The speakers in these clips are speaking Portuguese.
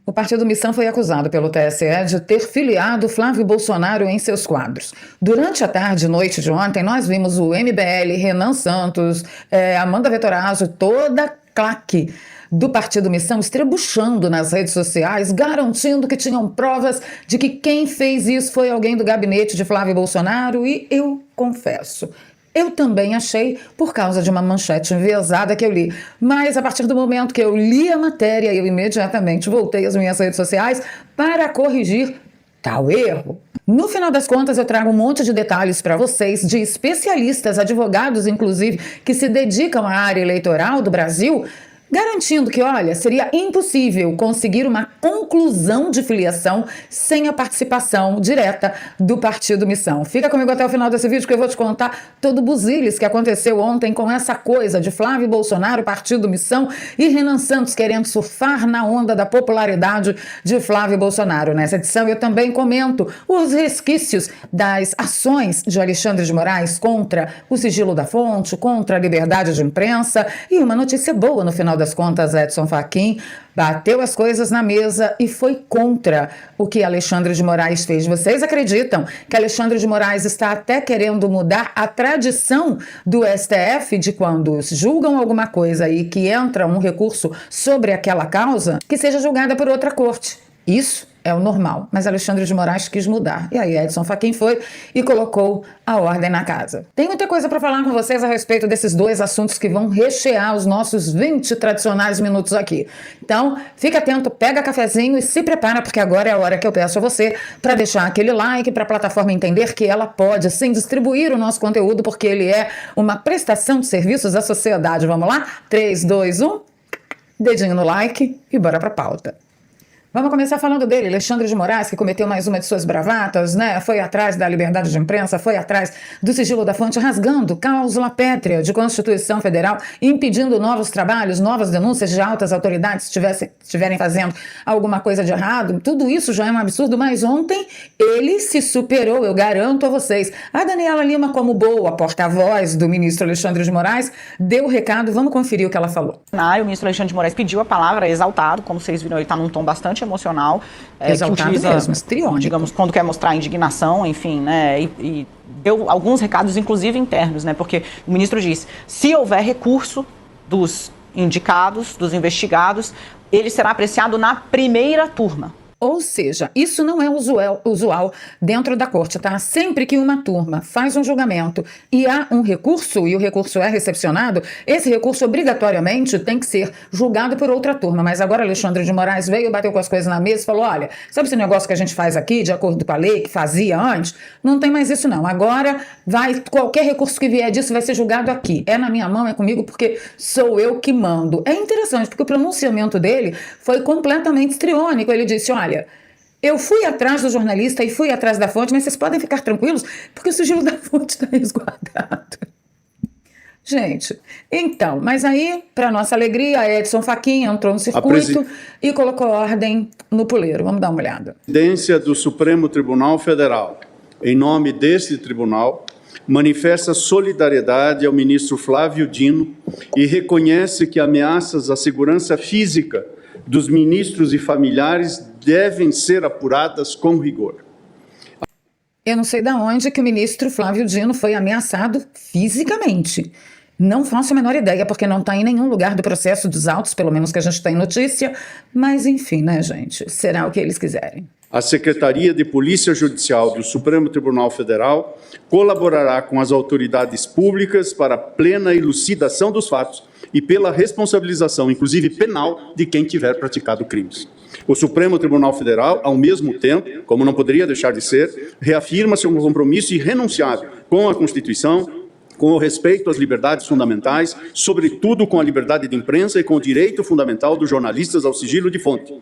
O Partido Missão foi acusado pelo TSE de ter filiado Flávio Bolsonaro em seus quadros. Durante a tarde e noite de ontem, nós vimos o MBL, Renan Santos, Amanda Vettorazzo, toda a claque do Partido Missão estrebuchando nas redes sociais, garantindo que tinham provas de que quem fez isso foi alguém do gabinete de Flávio Bolsonaro, e eu confesso, eu também achei, por causa de uma manchete enviesada que eu li. Mas a partir do momento que eu li a matéria, eu imediatamente voltei às minhas redes sociais para corrigir tal erro. No final das contas, eu trago um monte de detalhes para vocês, de especialistas, advogados, inclusive, que se dedicam à área eleitoral do Brasil, garantindo que, olha, seria impossível conseguir uma conclusão de filiação sem a participação direta do Partido Missão. Fica comigo até o final desse vídeo que eu vou te contar todo o buziles que aconteceu ontem com essa coisa de Flávio Bolsonaro, Partido Missão, e Renan Santos querendo surfar na onda da popularidade de Flávio Bolsonaro. Nessa edição eu também comento os resquícios das ações de Alexandre de Moraes contra o sigilo da fonte, contra a liberdade de imprensa, e uma notícia boa no final das contas. Edson Fachin bateu as coisas na mesa e foi contra o que Alexandre de Moraes fez. Vocês acreditam que Alexandre de Moraes está até querendo mudar a tradição do STF de quando julgam alguma coisa e que entra um recurso sobre aquela causa, que seja julgada por outra corte? Isso é o normal, mas Alexandre de Moraes quis mudar. E aí Edson Fachin foi e colocou a ordem na casa. Tem muita coisa para falar com vocês a respeito desses dois assuntos que vão rechear os nossos 20 tradicionais minutos aqui. Então, fica atento, pega cafezinho e se prepara, porque agora é a hora que eu peço a você para deixar aquele like, para a plataforma entender que ela pode sim distribuir o nosso conteúdo, porque ele é uma prestação de serviços à sociedade. Vamos lá? 3, 2, 1, dedinho no like e bora para a pauta. Vamos começar falando dele, Alexandre de Moraes, que cometeu mais uma de suas bravatas, né? Foi atrás da liberdade de imprensa, foi atrás do sigilo da fonte, rasgando cláusula pétrea de Constituição Federal, impedindo novos trabalhos, novas denúncias de altas autoridades estiverem fazendo alguma coisa de errado. Tudo isso já é um absurdo, mas ontem ele se superou, eu garanto a vocês. A Daniela Lima, como boa porta-voz do ministro Alexandre de Moraes, deu o recado, vamos conferir o que ela falou. O ministro Alexandre de Moraes pediu a palavra, exaltado, como vocês viram, ele está num tom bastante emocional, exaltado que utiliza, mesmo, histriônico, digamos, quando quer mostrar indignação, enfim, né, e deu alguns recados, inclusive internos, né, porque o ministro disse, se houver recurso dos indicados, dos investigados, ele será apreciado na primeira turma. Ou seja, isso não é usual dentro da corte, tá? Sempre que uma turma faz um julgamento e há um recurso, e o recurso é recepcionado, esse recurso obrigatoriamente tem que ser julgado por outra turma. Mas agora Alexandre de Moraes veio, bateu com as coisas na mesa e falou, olha, sabe esse negócio que a gente faz aqui, de acordo com a lei, que fazia antes? Não tem mais isso não. Agora, qualquer recurso que vier disso vai ser julgado aqui. É na minha mão, é comigo, porque sou eu que mando. É interessante, porque o pronunciamento dele foi completamente histriônico. Ele disse, olha, eu fui atrás do jornalista e fui atrás da fonte, mas vocês podem ficar tranquilos, porque o sigilo da fonte está resguardado. Gente, então, mas aí, para nossa alegria, Edson Fachin entrou no circuito e colocou ordem no puleiro. Vamos dar uma olhada. A presidência do Supremo Tribunal Federal, em nome deste tribunal, manifesta solidariedade ao ministro Flávio Dino e reconhece que ameaças à segurança física dos ministros e familiares devem ser apuradas com rigor. Eu não sei de onde que o ministro Flávio Dino foi ameaçado fisicamente. Não faço a menor ideia, porque não está em nenhum lugar do processo dos autos, pelo menos que a gente tem notícia. Mas enfim, né, gente? Será o que eles quiserem. A Secretaria de Polícia Judicial do Supremo Tribunal Federal colaborará com as autoridades públicas para a plena elucidação dos fatos e pela responsabilização, inclusive penal, de quem tiver praticado crimes. O Supremo Tribunal Federal, ao mesmo tempo, como não poderia deixar de ser, reafirma seu compromisso irrenunciável com a Constituição, com o respeito às liberdades fundamentais, sobretudo com a liberdade de imprensa e com o direito fundamental dos jornalistas ao sigilo de fonte.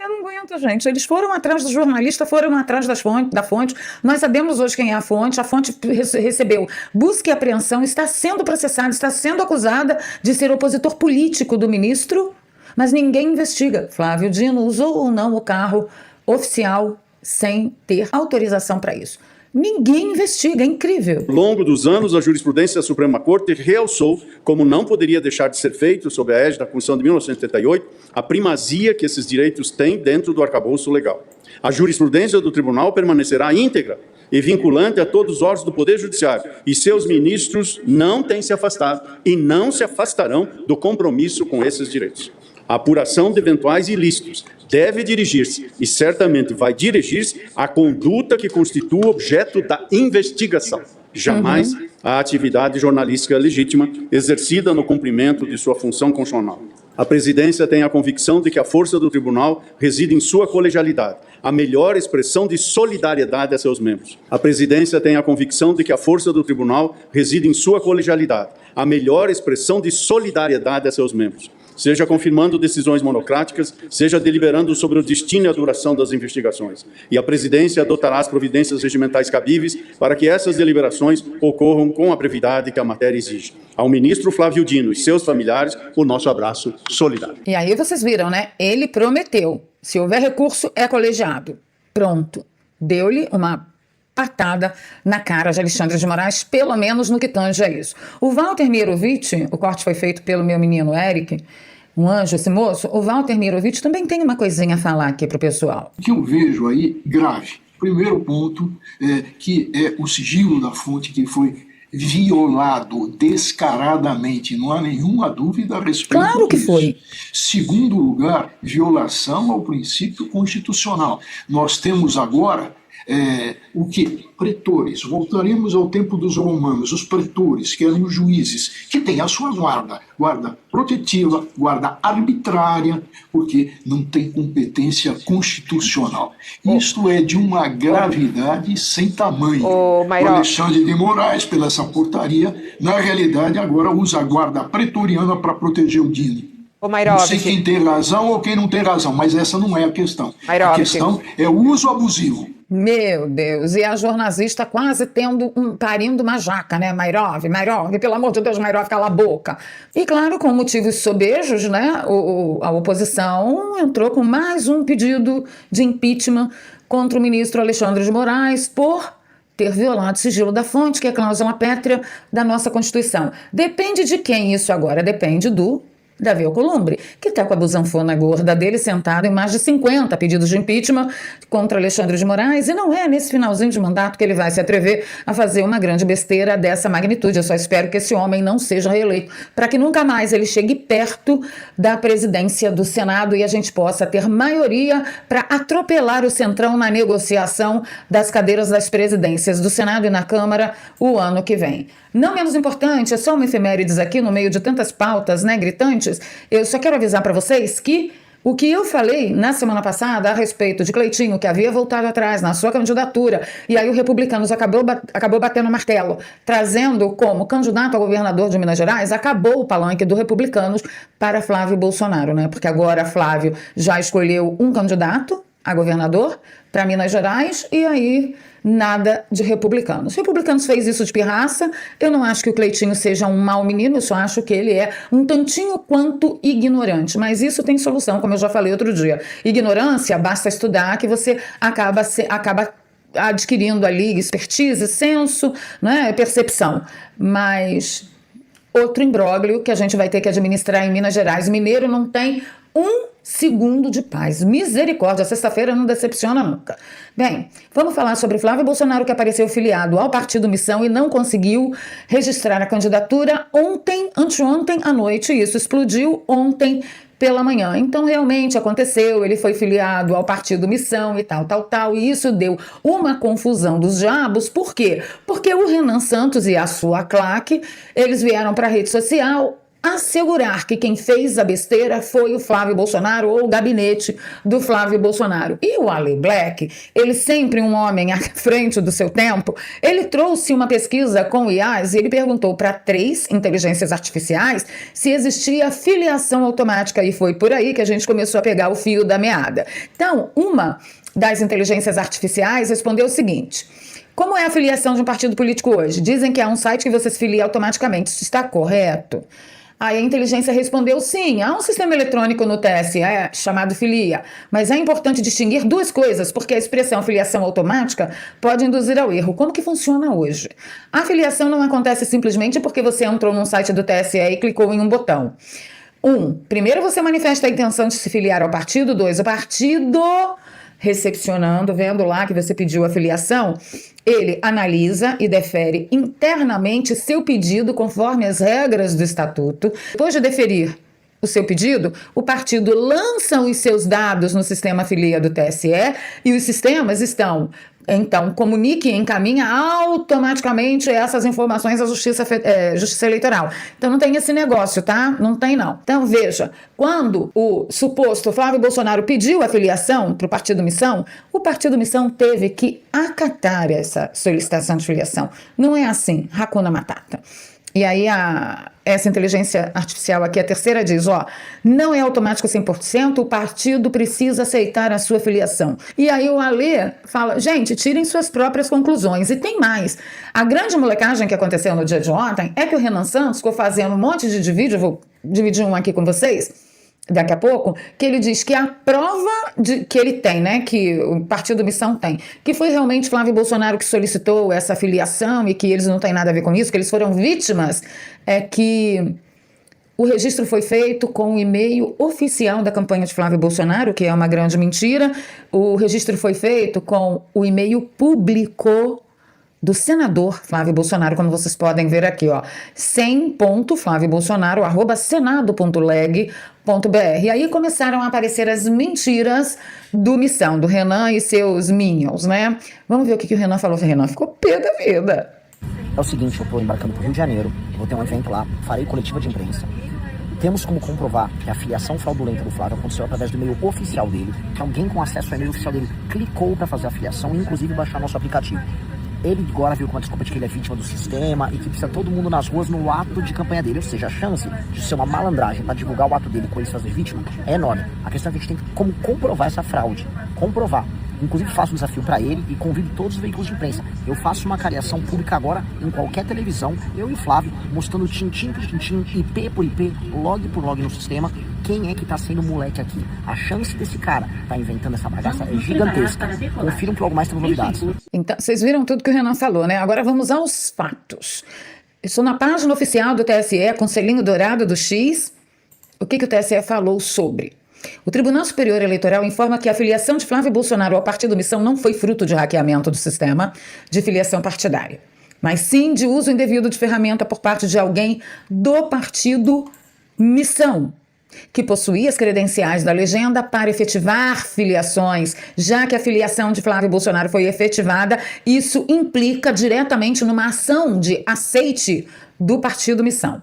Eu não aguento, gente. Eles foram atrás do jornalista, foram atrás da fonte. Nós sabemos hoje quem é a fonte. A fonte recebeu busca e apreensão, está sendo processada, está sendo acusada de ser opositor político do ministro, mas ninguém investiga. Flávio Dino usou ou não o carro oficial sem ter autorização para isso. Ninguém investiga, é incrível. Ao longo dos anos, a jurisprudência da Suprema Corte realçou, como não poderia deixar de ser feito sob a égide da Constituição de 1988, a primazia que esses direitos têm dentro do arcabouço legal. A jurisprudência do Tribunal permanecerá íntegra e vinculante a todos os órgãos do Poder Judiciário, e seus ministros não têm se afastado e não se afastarão do compromisso com esses direitos. A apuração de eventuais ilícitos deve dirigir-se, e certamente vai dirigir-se, à conduta que constitua objeto da investigação, jamais à atividade jornalística legítima exercida no cumprimento de sua função constitucional. A presidência tem a convicção de que a força do tribunal reside em sua colegialidade, a melhor expressão de solidariedade a seus membros. A presidência tem a convicção de que a força do tribunal reside em sua colegialidade, a melhor expressão de solidariedade a seus membros. Seja confirmando decisões monocráticas, seja deliberando sobre o destino e a duração das investigações. E a presidência adotará as providências regimentais cabíveis para que essas deliberações ocorram com a brevidade que a matéria exige. Ao ministro Flávio Dino e seus familiares, o nosso abraço solidário. E aí vocês viram, né? Ele prometeu, se houver recurso, é colegiado. Pronto. Deu-lhe uma patada na cara de Alexandre de Moraes, pelo menos no que tange a isso. O Walter Mirovich, o corte foi feito pelo meu menino Eric, um anjo esse moço, o Walter Mirovich também tem uma coisinha a falar aqui pro pessoal. O que eu vejo aí grave, primeiro ponto, que é o sigilo da fonte que foi violado descaradamente, não há nenhuma dúvida a respeito disso. Claro que foi. Segundo lugar, violação ao princípio constitucional. Nós temos agora o que? Pretores. Voltaremos ao tempo dos romanos, os pretores, que eram os juízes, que têm a sua guarda protetiva, guarda arbitrária, porque não tem competência constitucional. Isto é de uma gravidade sem tamanho. O Alexandre de Moraes, pela essa portaria, na realidade agora usa a guarda pretoriana para proteger o Dino. Não sei quem tem razão ou quem não tem razão, mas essa não é a questão. A questão é o uso abusivo. Meu Deus, e a jornalista quase parindo uma jaca, né? Mairov, pelo amor de Deus, Mairov, cala a boca. E claro, com motivos sobejos, né? A oposição entrou com mais um pedido de impeachment contra o ministro Alexandre de Moraes por ter violado o sigilo da fonte, que é a cláusula pétrea da nossa Constituição. Depende de quem isso agora? Depende do Davi Alcolumbre, que está com a busanfona gorda dele sentado em mais de 50 pedidos de impeachment contra Alexandre de Moraes, e não é nesse finalzinho de mandato que ele vai se atrever a fazer uma grande besteira dessa magnitude. Eu só espero que esse homem não seja reeleito, para que nunca mais ele chegue perto da presidência do Senado e a gente possa ter maioria para atropelar o Centrão na negociação das cadeiras das presidências do Senado e na Câmara o ano que vem. Não menos importante, é só uma efemérides aqui no meio de tantas pautas, né, gritantes. Eu só quero avisar para vocês que o que eu falei na semana passada a respeito de Cleitinho, que havia voltado atrás na sua candidatura, e aí o Republicanos acabou batendo martelo, trazendo como candidato a governador de Minas Gerais, acabou o palanque do Republicanos para Flávio Bolsonaro, né? Porque agora Flávio já escolheu um candidato a governador para Minas Gerais, e aí nada de Republicanos. Republicanos fez isso de pirraça. Eu não acho que o Cleitinho seja um mau menino, eu só acho que ele é um tantinho quanto ignorante, mas isso tem solução, como eu já falei outro dia. Ignorância, basta estudar que você acaba adquirindo ali expertise, senso, né, percepção, mas outro imbróglio que a gente vai ter que administrar em Minas Gerais. O mineiro não tem um segundo de paz. Misericórdia, sexta-feira não decepciona nunca. Bem, vamos falar sobre Flávio Bolsonaro, que apareceu filiado ao Partido Missão e não conseguiu registrar a candidatura anteontem à noite. Isso explodiu ontem pela manhã. Então, realmente aconteceu, ele foi filiado ao Partido Missão e tal, e isso deu uma confusão dos diabos. Por quê? Porque o Renan Santos e a sua claque, eles vieram para a rede social assegurar que quem fez a besteira foi o Flávio Bolsonaro ou o gabinete do Flávio Bolsonaro. E o Ali Black, ele sempre um homem à frente do seu tempo, ele trouxe uma pesquisa com o IAS e ele perguntou para 3 inteligências artificiais se existia filiação automática, e foi por aí que a gente começou a pegar o fio da meada. Então, uma das inteligências artificiais respondeu o seguinte: como é a filiação de um partido político hoje? Dizem que é um site que você se filia automaticamente. Isso está correto? Aí a inteligência respondeu sim, há um sistema eletrônico no TSE chamado filia, mas é importante distinguir duas coisas, porque a expressão filiação automática pode induzir ao erro. Como que funciona hoje? A filiação não acontece simplesmente porque você entrou num site do TSE e clicou em um botão. Primeiro você manifesta a intenção de se filiar ao partido. 2, o partido, recepcionando, vendo lá que você pediu a filiação, ele analisa e defere internamente seu pedido conforme as regras do estatuto. Depois de deferir o seu pedido, o partido lança os seus dados no sistema filia do TSE e os sistemas estão, então, comunica e encaminha automaticamente essas informações à Justiça Eleitoral. Então, não tem esse negócio, tá? Não tem, não. Então, veja, quando o suposto Flávio Bolsonaro pediu a filiação para o Partido Missão, o Partido Missão teve que acatar essa solicitação de filiação. Não é assim, Hakuna Matata. E aí essa inteligência artificial aqui, a terceira, diz, não é automático 100%, o partido precisa aceitar a sua filiação. E aí o Alê fala, gente, tirem suas próprias conclusões. E tem mais. A grande molecagem que aconteceu no dia de ontem é que o Renan Santos ficou fazendo um monte de vídeo, eu vou dividir um aqui com vocês, daqui a pouco, que ele diz que a prova que ele tem, né, que o Partido Missão tem, que foi realmente Flávio Bolsonaro que solicitou essa filiação e que eles não têm nada a ver com isso, que eles foram vítimas, é que o registro foi feito com o e-mail oficial da campanha de Flávio Bolsonaro, que é uma grande mentira. O registro foi feito com o e-mail público do senador Flávio Bolsonaro, como vocês podem ver aqui, sem.flaviobolsonaro@senado.leg.br. E aí começaram a aparecer as mentiras do Missão, do Renan e seus minions, né? Vamos ver o que o Renan falou. O Renan ficou pé da vida. É o seguinte, eu estou embarcando para o Rio de Janeiro, vou ter um evento lá, farei coletiva de imprensa. Temos como comprovar que a filiação fraudulenta do Flávio aconteceu através do e-mail oficial dele, que alguém com acesso ao e-mail oficial dele clicou para fazer a filiação e inclusive baixar nosso aplicativo. Ele agora viu com a desculpa de que ele é vítima do sistema e que precisa todo mundo nas ruas no ato de campanha dele. Ou seja, a chance de ser uma malandragem para divulgar o ato dele com ele fazer vítima é enorme. A questão é que a gente tem como comprovar essa fraude. Comprovar. Inclusive faço um desafio para ele e convido todos os veículos de imprensa. Eu faço uma cariação pública agora em qualquer televisão, eu e o Flávio, mostrando tintim por tintim, IP por IP, log por log no sistema, quem é que tá sendo moleque aqui. A chance desse cara tá inventando essa bagaça é gigantesca. Confiram que logo mais temos novidades. Então, vocês viram tudo que o Renan falou, né? Agora vamos aos fatos. Estou na página oficial do TSE, Conselhinho Dourado do X. O que o TSE falou sobre? O Tribunal Superior Eleitoral informa que a filiação de Flávio Bolsonaro ao Partido Missão não foi fruto de hackeamento do sistema de filiação partidária, mas sim de uso indevido de ferramenta por parte de alguém do Partido Missão, que possuía as credenciais da legenda para efetivar filiações. Já que a filiação de Flávio Bolsonaro foi efetivada, isso implica diretamente numa ação de aceite do Partido Missão.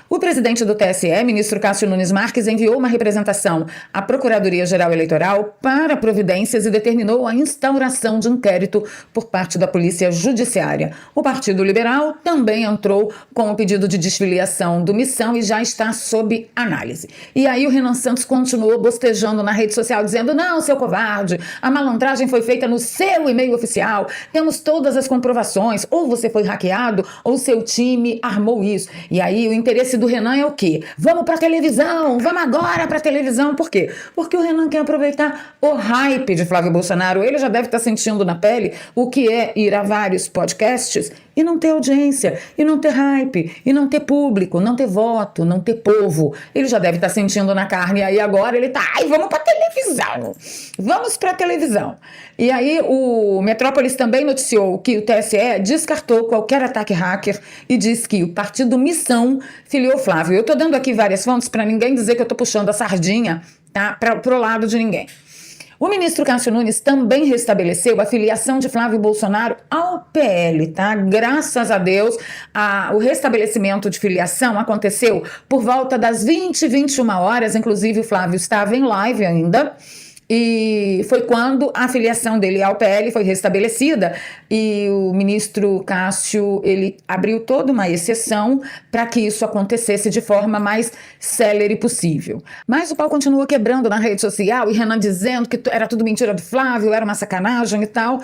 O presidente do TSE, ministro Cássio Nunes Marques, enviou uma representação à Procuradoria-Geral Eleitoral para providências e determinou a instauração de inquérito por parte da Polícia Judiciária. O Partido Liberal também entrou com o pedido de desfiliação do Missão e já está sob análise. E aí o Renan Santos continuou bostejando na rede social, dizendo, não, seu covarde, a malandragem foi feita no seu e-mail oficial, temos todas as comprovações, ou você foi hackeado, ou seu time armou isso. E aí o interesse do Renan é o quê? Vamos pra televisão, vamos agora pra televisão. Por quê? Porque o Renan quer aproveitar o hype de Flávio Bolsonaro. Ele já deve estar sentindo na pele o que é ir a vários podcasts e não ter audiência, e não ter hype, e não ter público, não ter voto, não ter povo. Ele já deve estar sentindo na carne, e aí agora ele tá, vamos pra televisão, vamos pra televisão. E aí o Metrópolis também noticiou que o TSE descartou qualquer ataque hacker e diz que o Partido Missão filiou Flávio. Eu tô dando aqui várias fontes para ninguém dizer que eu tô puxando a sardinha, tá, pro lado de ninguém. O ministro Cássio Nunes também restabeleceu a filiação de Flávio Bolsonaro ao PL, tá? Graças a Deus, o restabelecimento de filiação aconteceu por volta das 21 horas, inclusive o Flávio estava em live ainda, e foi quando a filiação dele ao PL foi restabelecida e o ministro Cássio, ele abriu toda uma exceção para que isso acontecesse de forma mais célere possível. Mas o pau continua quebrando na rede social e Renan dizendo que era tudo mentira do Flávio, era uma sacanagem e tal.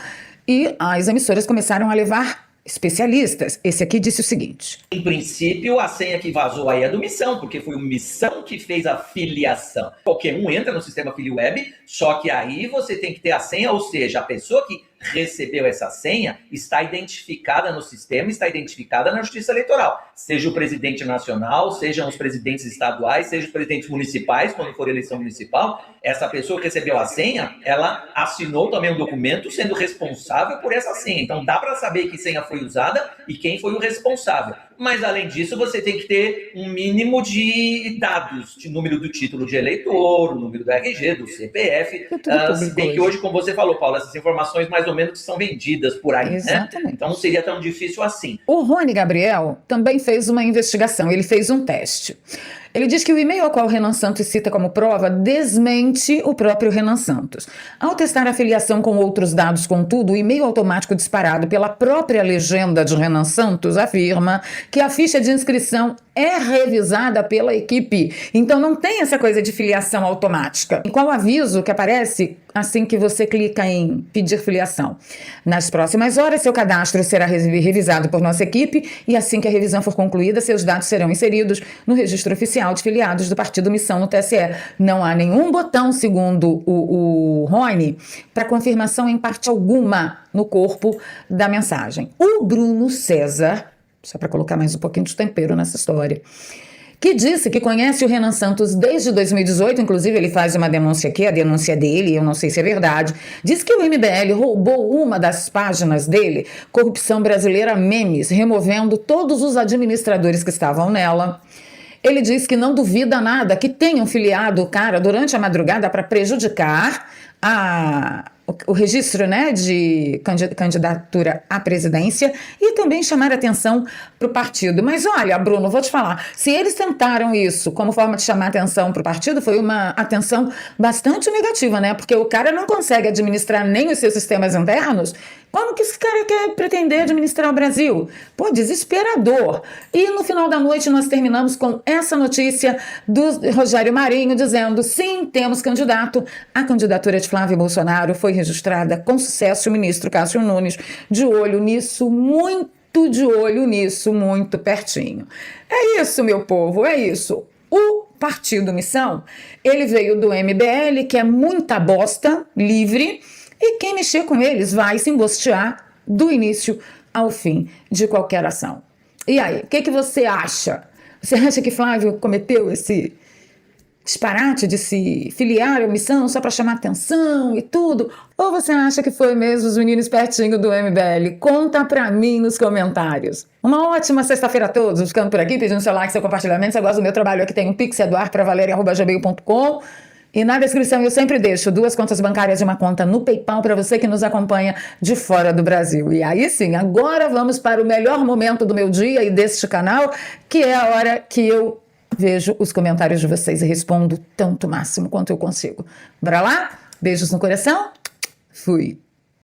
E as emissoras começaram a levar especialistas. Esse aqui disse o seguinte: Em princípio, a senha que vazou aí é do Missão, porque foi o Missão que fez a filiação. Qualquer um entra no sistema FiliWeb, só que aí você tem que ter a senha, ou seja, a pessoa que recebeu essa senha está identificada no sistema, está identificada na Justiça Eleitoral. Seja o presidente nacional, sejam os presidentes estaduais, sejam os presidentes municipais, quando for eleição municipal, essa pessoa que recebeu a senha, ela assinou também um documento sendo responsável por essa senha. Então dá para saber que senha foi usada e quem foi o responsável. Mas, além disso, você tem que ter um mínimo de dados, de número do título de eleitor, o número do RG, do CPF. Se bem que hoje, como você falou, Paulo, essas informações mais ou menos são vendidas por aí, Exatamente. né? Então não seria tão difícil assim. O Rony Gabriel também fez uma investigação, ele fez um teste. Ele diz que o e-mail ao qual Renan Santos cita como prova desmente o próprio Renan Santos. Ao testar a filiação com outros dados, contudo, o e-mail automático disparado pela própria legenda de Renan Santos afirma que a ficha de inscrição é revisada pela equipe. Então não tem essa coisa de filiação automática. E qual o aviso que aparece assim que você clica em pedir filiação? Nas próximas horas, seu cadastro será revisado por nossa equipe e assim que a revisão for concluída, seus dados serão inseridos no registro oficial de filiados do Partido Missão no TSE. Não há nenhum botão, segundo o Rony, para confirmação em parte alguma no corpo da mensagem. O Bruno César, só para colocar mais um pouquinho de tempero nessa história, que disse que conhece o Renan Santos desde 2018, inclusive ele faz uma denúncia aqui, a denúncia dele, eu não sei se é verdade, diz que o MBL roubou uma das páginas dele, Corrupção Brasileira Memes, removendo todos os administradores que estavam nela. Ele diz que não duvida nada que tenham filiado o cara durante a madrugada para prejudicar o registro, né, de candidatura à presidência e também chamar atenção para o partido. Mas olha, Bruno, vou te falar, se eles tentaram isso como forma de chamar atenção para o partido, foi uma atenção bastante negativa, né? Porque o cara não consegue administrar nem os seus sistemas internos. Como que esse cara quer pretender administrar o Brasil? Pô, desesperador. E no final da noite nós terminamos com essa notícia do Rogério Marinho dizendo: sim, temos candidato. A candidatura de Flávio Bolsonaro foi registrada com sucesso. O ministro Cássio Nunes de olho nisso, muito de olho nisso, muito pertinho. É isso, meu povo, é isso. O Partido Missão, ele veio do MBL, que é muita bosta, livre, e quem mexer com eles vai se embostear do início ao fim de qualquer ação. E aí, o que você acha? Você acha que Flávio cometeu esse disparate de se filiar à missão só para chamar atenção e tudo? Ou você acha que foi mesmo os meninos pertinho do MBL? Conta pra mim nos comentários. Uma ótima sexta-feira a todos. Ficando por aqui, pedindo seu like, seu compartilhamento. Se você gosta do meu trabalho, aqui tem um pix, eduardo.valeria@gmail.com. E na descrição eu sempre deixo 2 contas bancárias e uma conta no PayPal para você que nos acompanha de fora do Brasil. E aí sim, agora vamos para o melhor momento do meu dia e deste canal, que é a hora que eu vejo os comentários de vocês e respondo tanto máximo quanto eu consigo. Bora lá? Beijos no coração. Fui.